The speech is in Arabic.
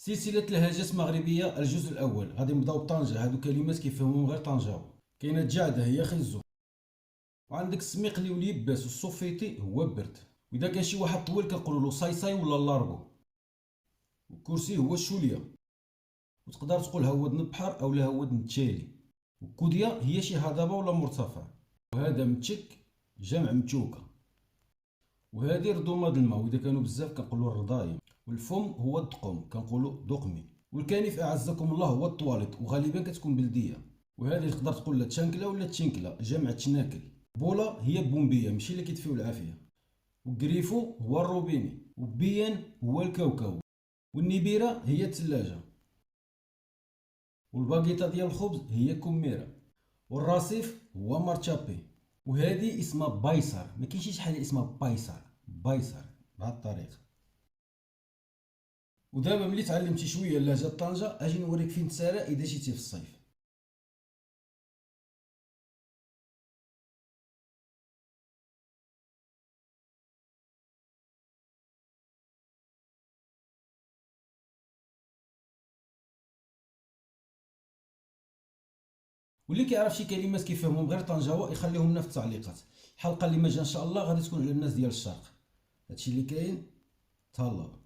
سلسلة لهجات مغربية الجزء الأول. غادي نبداو بطنجة. هادو كلمات كيفهمهم غير طنجاوي. كاينة الجعدة هي خزو، وعندك السميق اللي ولي يباس، والصوفيتي هو برد. وإذا كان شي واحد طويل كنقولوا له صايصاي ولا لارغو. والكرسي هو الشولية، وتقدر تقول هودن البحر أو لا هودن التشالي. والكودية هي شي هضبة ولا مرتفع. وهذا متشك جمع متشوكة. وهذه رضومة الماء، وإذا كانوا بزاف كنقولوا الرضايم. والفم هو الدقم كنقولوا دقمي. والكنيف أعزكم الله هو الطواليط، وغالبا كتكون بلدية. وهذه تقدر تقول لا تشانكلا ولا تشينكلا جمع تشناكل. بولا هي بومبية ماشي اللي كيدفيو العافية. والكريفو هو الروبيني. وبيان هو الكاوكاو. والنبيرة هي الثلاجة. والباقيطة ديال الخبز هي كميرة. والرصيف هو مارتشابي. وهذه اسمها بايصر، ما كاينش شي حاجه اسمها بايصر. بايصر بهذه الطريقه. ودابا ملي تعلمتي شويه لهجه طنجه اجي نوريك فين تسارع اذا جيتي في الصيف. واللي كيعرف شي كلمات كيفهمهم غير طنجاوه يخليهم لنا في التعليقات. الحلقه اللي ما جا ان شاء الله غادي تكون على الناس ديال الشرق. هادشي اللي كاين. تهلاو.